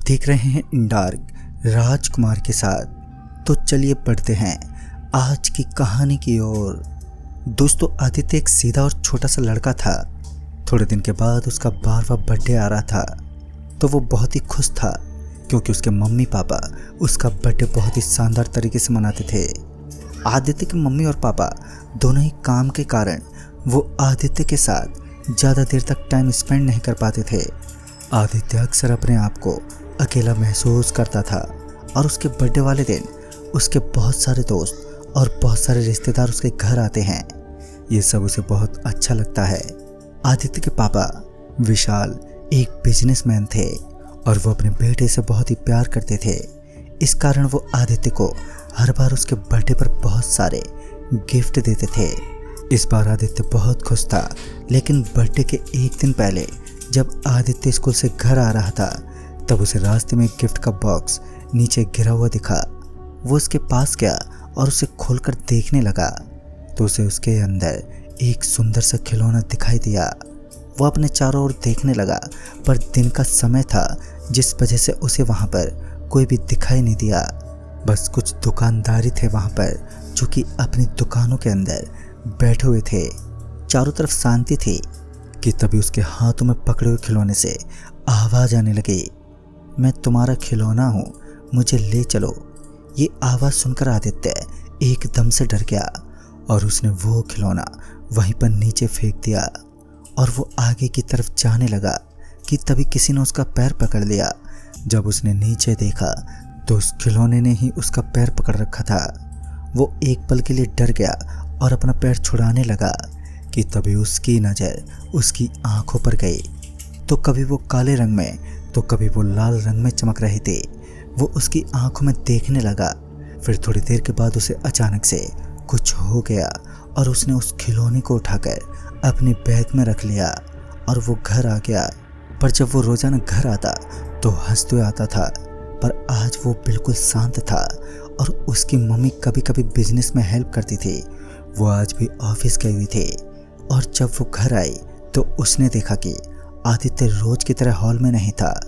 देख रहे हैं इन डार्क राजकुमार के साथ। तो चलिए पढ़ते हैं आज की कहानी की ओर। दोस्तों, आदित्य एक सीधा और छोटा सा लड़का था। थोड़े दिन के बाद उसका 12वां बर्थडे आ रहा था, तो वो बहुत ही खुश था क्योंकि उसके मम्मी पापा उसका बर्थडे बहुत ही शानदार तरीके से मनाते थे। आदित्य के मम्मी और पापा दोनों ही काम के कारण वो आदित्य के साथ ज़्यादा देर तक टाइम स्पेंड नहीं कर पाते थे। आदित्य अक्सर अपने आप को अकेला महसूस करता था और उसके बर्थडे वाले दिन उसके बहुत सारे दोस्त और बहुत सारे रिश्तेदार उसके घर आते हैं। ये सब उसे बहुत अच्छा लगता है। आदित्य के पापा विशाल एक बिजनेसमैन थे और वो अपने बेटे से बहुत ही प्यार करते थे। इस कारण वो आदित्य को हर बार उसके बर्थडे पर बहुत सारे गिफ्ट देते थे। इस बार आदित्य बहुत खुश था, लेकिन बर्थडे के एक दिन पहले जब आदित्य स्कूल से घर आ रहा था तब उसे रास्ते में एक गिफ्ट का बॉक्स नीचे गिरा हुआ दिखा। वो उसके पास गया और उसे खोलकर देखने लगा तो उसे उसके अंदर एक सुंदर सा खिलौना दिखाई दिया। वो अपने चारों ओर देखने लगा, पर दिन का समय था जिस वजह से उसे वहाँ पर कोई भी दिखाई नहीं दिया। बस कुछ दुकानदारी थे वहाँ पर जो कि अपनी दुकानों के अंदर बैठे हुए थे। चारों तरफ शांति थी कि तभी उसके हाथों में पकड़े हुए खिलौने से आवाज़ आने लगी, मैं तुम्हारा खिलौना हूँ, मुझे ले चलो। ये आवाज़ सुनकर आदित्य एकदम से डर गया और उसने वो खिलौना वहीं पर नीचे फेंक दिया और वो आगे की तरफ जाने लगा कि तभी किसी ने उसका पैर पकड़ लिया। जब उसने नीचे देखा तो उस खिलौने ने ही उसका पैर पकड़ रखा था। वो एक पल के लिए डर गया और अपना पैर छुड़ाने लगा कि तभी उसकी नज़र उसकी आंखों पर गई। तो कभी वो काले रंग में तो कभी वो लाल रंग में चमक रहे थे। वो उसकी आंखों में देखने लगा। फिर थोड़ी देर के बाद उसे अचानक से कुछ हो गया और उसने उस खिलौने को उठाकर अपने बैग में रख लिया और वो घर आ गया। पर जब वो रोज़ाना घर आता तो हंसते हुए आता था, पर आज वो बिल्कुल शांत था। और उसकी मम्मी कभी कभी बिजनेस में हेल्प करती थी। वो आज भी ऑफिस गई हुई थी और जब वो घर आई तो उसने देखा कि आदित्य रोज की तरह हॉल में नहीं था।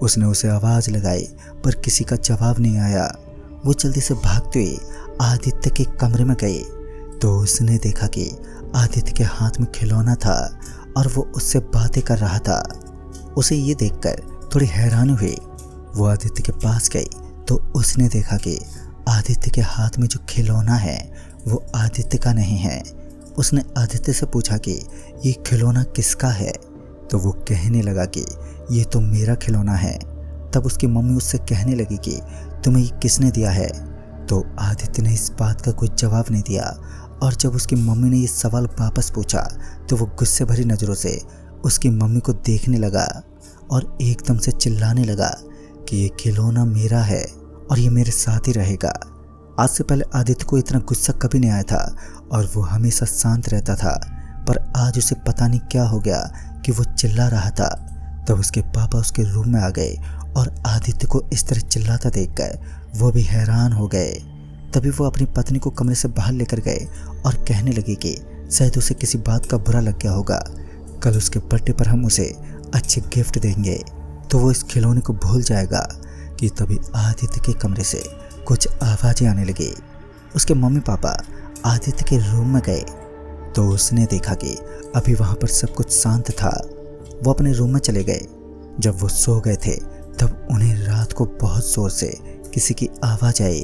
उसने उसे आवाज़ लगाई पर किसी का जवाब नहीं आया। वो जल्दी से भागते हुए आदित्य के कमरे में गई तो उसने देखा कि आदित्य के हाथ में खिलौना था और वो उससे बातें कर रहा था। उसे ये देखकर थोड़ी हैरानी हुई। वो आदित्य के पास गई तो उसने देखा कि आदित्य के हाथ में जो खिलौना है वो आदित्य का नहीं है। उसने आदित्य से पूछा कि ये खिलौना किसका है, तो वो कहने लगा कि ये तो मेरा खिलौना है। तब उसकी मम्मी उससे कहने लगी कि तुम्हें ये किसने दिया है, तो आदित्य ने इस बात का कोई जवाब नहीं दिया। और जब उसकी मम्मी ने ये सवाल वापस पूछा तो वो गुस्से भरी नज़रों से उसकी मम्मी को देखने लगा और एकदम से चिल्लाने लगा कि ये खिलौना मेरा है और ये मेरे साथ ही रहेगा। आज से पहले आदित्य को इतना गुस्सा कभी नहीं आया था और वो हमेशा शांत रहता था, पर आज उसे पता नहीं क्या हो गया कि वो चिल्ला रहा था। तब उसके पापा उसके रूम में आ गए और आदित्य को इस तरह चिल्लाता देखकर वो भी हैरान हो गए। तभी वो अपनी पत्नी को कमरे से बाहर लेकर गए और कहने लगे कि शायद उसे किसी बात का बुरा लग गया होगा। कल उसके बर्थडे पर हम उसे अच्छे गिफ्ट देंगे तो वो इस खिलौने को भूल जाएगा। कि तभी आदित्य के कमरे से कुछ आवाज़ें आने लगी। उसके मम्मी पापा आदित्य के रूम में गए तो उसने देखा कि अभी वहाँ पर सब कुछ शांत था। वो अपने रूम में चले गए। जब वो सो गए थे तब उन्हें रात को बहुत ज़ोर से किसी की आवाज़ आई।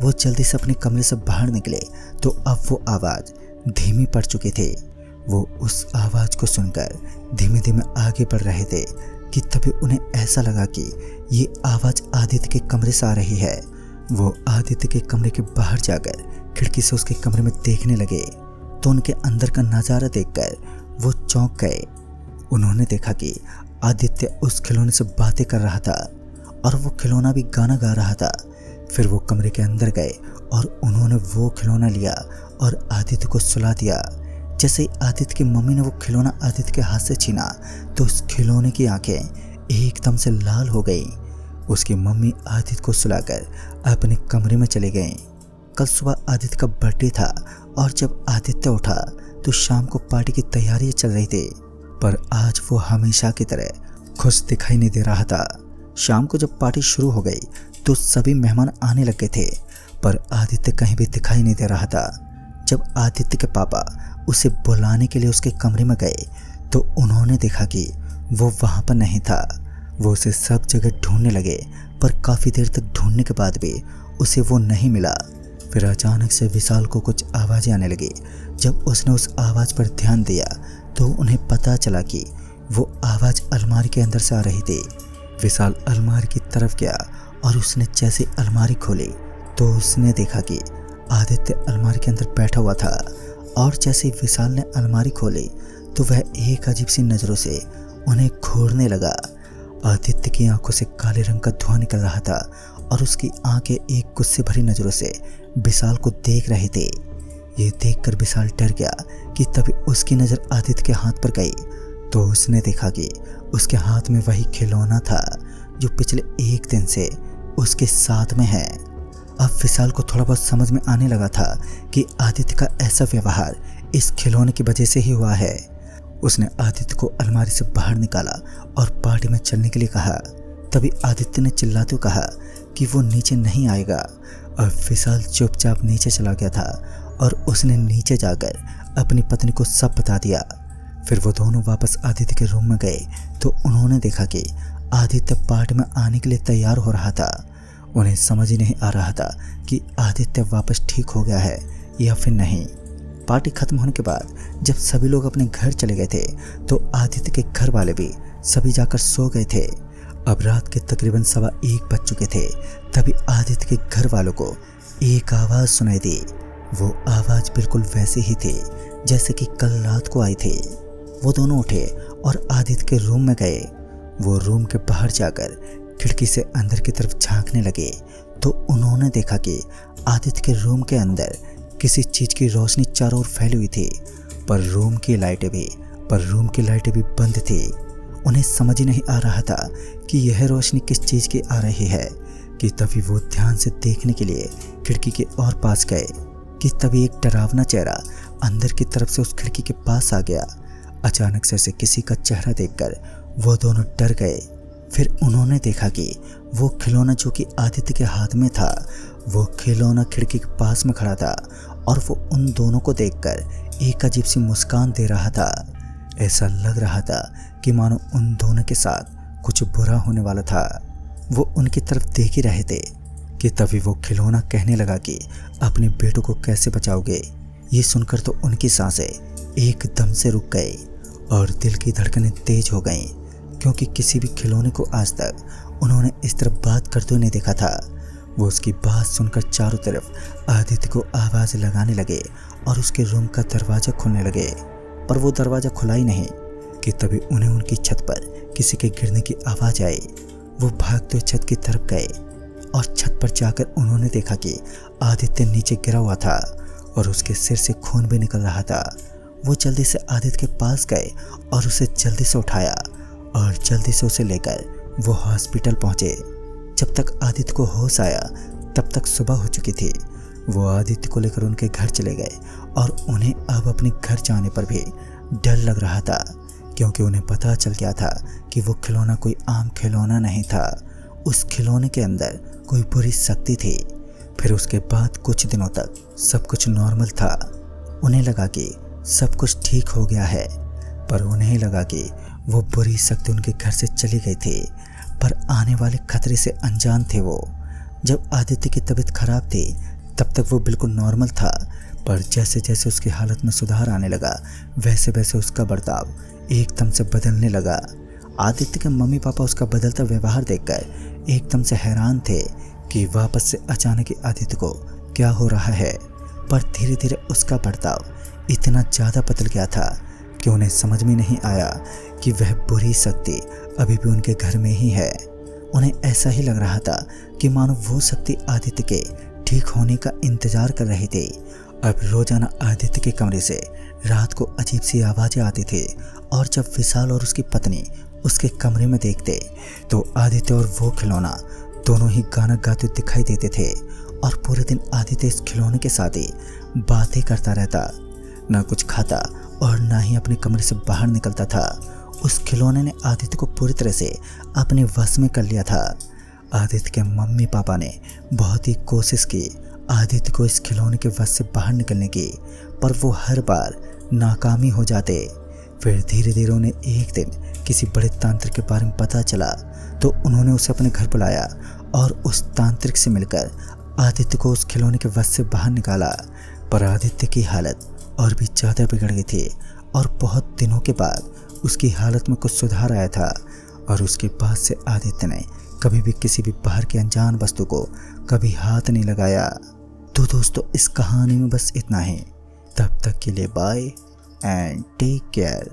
वो जल्दी से अपने कमरे से बाहर निकले तो अब वो आवाज़ धीमी पड़ चुकी थी। वो उस आवाज़ को सुनकर धीमे धीमे आगे बढ़ रहे थे कि तभी उन्हें ऐसा लगा कि ये आवाज़ आदित्य के कमरे से आ रही है। वो आदित्य के कमरे के बाहर जाकर खिड़की से उसके कमरे में देखने लगे तो उनके अंदर का नज़ारा देखकर वो चौंक गए। उन्होंने देखा कि आदित्य उस खिलौने से बातें कर रहा था और वो खिलौना भी गाना गा रहा था। फिर वो कमरे के अंदर गए और उन्होंने वो खिलौना लिया और आदित्य को सुला दिया। जैसे ही आदित्य की मम्मी ने वो खिलौना आदित्य के हाथ से छीना तो उस खिलौने की आंखें एकदम से लाल हो गई। उसकी मम्मी आदित्य को सुलाकर अपने कमरे में चले गए। कल सुबह आदित्य का बर्थडे था और जब आदित्य उठा तो शाम को पार्टी की तैयारियां चल रही थी, पर आज वो हमेशा की तरह खुश दिखाई नहीं दे रहा था। शाम को जब पार्टी शुरू हो गई तो सभी मेहमान आने लगे थे, पर आदित्य कहीं भी दिखाई नहीं दे रहा था। जब आदित्य के पापा उसे बुलाने के लिए उसके कमरे में गए तो उन्होंने देखा कि वो वहाँ पर नहीं था। वो उसे सब जगह ढूंढने लगे, पर काफ़ी देर तक ढूंढने के बाद भी उसे वो नहीं मिला। फिर अचानक से विशाल को कुछ आवाज़ें आने लगी। जब उसने उस आवाज़ पर ध्यान दिया तो उन्हें पता चला कि वो आवाज़ अलमारी के अंदर से आ रही थी। विशाल अलमारी की तरफ गया और उसने जैसे अलमारी खोली तो उसने देखा कि आदित्य अलमारी के अंदर बैठा हुआ था। और जैसे ही विशाल ने अलमारी खोली तो वह एक अजीब सी नज़रों से उन्हें घूरने लगा। आदित्य की आंखों से काले रंग का धुआं निकल रहा था और उसकी आंखें एक गुस्से भरी नज़रों से विशाल को देख रहे थे। ये देखकर विशाल डर गया कि तभी उसकी नज़र आदित्य के हाथ पर गई तो उसने देखा कि उसके हाथ में वही खिलौना था जो पिछले एक दिन से उसके साथ में है। अब विशाल को थोड़ा बहुत समझ में आने लगा था कि आदित्य का ऐसा व्यवहार इस खिलौने की वजह से ही हुआ है। उसने आदित्य को अलमारी से बाहर निकाला और पार्टी में चलने के लिए कहा। तभी आदित्य ने चिल्लाते हुए कहा कि वो नीचे नहीं आएगा। अब विशाल चुपचाप नीचे चला गया था और उसने नीचे जाकर अपनी पत्नी को सब बता दिया। फिर वो दोनों वापस आदित्य के रूम में गए तो उन्होंने देखा कि आदित्य पार्टी में आने के लिए तैयार हो रहा था। उन्हें समझ ही नहीं आ रहा था कि आदित्य वापस ठीक हो गया है या फिर नहीं। पार्टी खत्म होने के बाद जब सभी लोग अपने घर चले गए थे तो आदित्य के घर वाले भी सभी जाकर सो गए थे। अब रात के तकरीबन 1:15 बज चुके थे। तभी आदित्य के घर वालों को एक आवाज़ सुनाई दी। वो आवाज़ बिल्कुल वैसी ही थी जैसे कि कल रात को आई थी। वो दोनों उठे और आदित्य के रूम में गए। वो रूम के बाहर जाकर खिड़की से अंदर की तरफ झांकने लगे तो उन्होंने देखा कि आदित्य के रूम के अंदर किसी चीज़ की रोशनी चारों ओर फैली हुई थी, पर रूम की लाइटें भी बंद थी। उन्हें समझ ही नहीं आ रहा था कि यह रोशनी किस चीज़ की आ रही है कि तभी वो ध्यान से देखने के लिए खिड़की के और पास गए कि तभी एक डरावना चेहरा अंदर की तरफ से उस खिड़की के पास आ गया। अचानक से किसी का चेहरा देखकर वो दोनों डर गए। फिर उन्होंने देखा कि वो खिलौना जो कि आदित्य के हाथ में था, वो खिलौना खिड़की के पास में खड़ा था और वो उन दोनों को देखकर एक अजीब सी मुस्कान दे रहा था। ऐसा लग रहा था कि मानो उन दोनों के साथ कुछ बुरा होने वाला था। वो उनकी तरफ देख ही रहे थे कि तभी वो खिलौना कहने लगा कि अपने बेटों को कैसे बचाओगे। ये सुनकर तो उनकी सांसें एकदम से रुक गई और दिल की धड़कनें तेज हो गईं, क्योंकि किसी भी खिलौने को आज तक उन्होंने इस तरह बात करते हुए नहीं देखा था। वो उसकी बात सुनकर चारों तरफ आदित्य को आवाज़ लगाने लगे और उसके रूम का दरवाज़ा खोलने लगे, पर वो दरवाज़ा खुला ही नहीं कि तभी उन्हें उनकी छत पर किसी के गिरने की आवाज़ आई। वो भागते हुए छत की तरफ गए और छत पर जाकर उन्होंने देखा कि आदित्य नीचे गिरा हुआ था और उसके सिर से खून भी निकल रहा था। वो जल्दी से आदित्य के पास गए और उसे जल्दी से उठाया और जल्दी से उसे लेकर वो हॉस्पिटल पहुँचे। जब तक आदित्य को होश आया तब तक सुबह हो चुकी थी। वो आदित्य को लेकर उनके घर चले गए और उन्हें अब अपने घर जाने पर भी डर लग रहा था, क्योंकि उन्हें पता चल गया था कि वो खिलौना कोई आम खिलौना नहीं था। उस खिलौने के अंदर कोई बुरी शक्ति थी। फिर उसके बाद कुछ दिनों तक सब कुछ नॉर्मल था। उन्हें लगा कि सब कुछ ठीक हो गया है, पर उन्हें लगा कि वो बुरी शक्ति उनके घर से चली गई थी, पर आने वाले खतरे से अनजान थे वो। जब आदित्य की तबीयत खराब थी तब तक वो बिल्कुल नॉर्मल था, पर जैसे जैसे उसकी हालत में सुधार आने लगा वैसे वैसे उसका बर्ताव एकदम से बदलने लगा। आदित्य के मम्मी पापा उसका बदलता व्यवहार देखकर एकदम से हैरान थे कि वापस से अचानक ही आदित्य को क्या हो रहा है, पर धीरे धीरे उसका बर्ताव इतना ज़्यादा बदल गया था कि उन्हें समझ में नहीं आया कि वह बुरी शक्ति अभी भी उनके घर में ही है। उन्हें ऐसा ही लग रहा था कि मानो वो शक्ति आदित्य के ठीक होने का इंतजार कर रही थी। अब रोजाना आदित्य के कमरे से रात को अजीब सी आवाज़ें आती थी और जब विशाल और उसकी पत्नी उसके कमरे में देखते तो आदित्य और वो खिलौना दोनों ही गाना गाते दिखाई देते थे और पूरे दिन आदित्य इस खिलौने के साथ ही बातें करता रहता, ना कुछ खाता और ना ही अपने कमरे से बाहर निकलता था। उस खिलौने ने आदित्य को पूरी तरह से अपने वश में कर लिया था। आदित्य के मम्मी पापा ने बहुत ही कोशिश की आदित्य को इस खिलौने के वश से बाहर निकलने की, पर वो हर बार नाकामी हो जाते। फिर धीरे धीरे उन्हें एक दिन किसी बड़े तांत्रिक के बारे में पता चला, तो उन्होंने उसे अपने घर बुलाया और उस तांत्रिक से मिलकर आदित्य को उस खिलौने के वश से बाहर निकाला। पर आदित्य की हालत और भी ज़्यादा बिगड़ गई थी और बहुत दिनों के बाद उसकी हालत में कुछ सुधार आया था और उसके बाद से आदित्य ने कभी भी किसी भी बाहर की अनजान वस्तु को कभी हाथ नहीं लगाया। तो दोस्तों, इस कहानी में बस इतना ही। तब तक के लिए बाय एंड टेक केयर।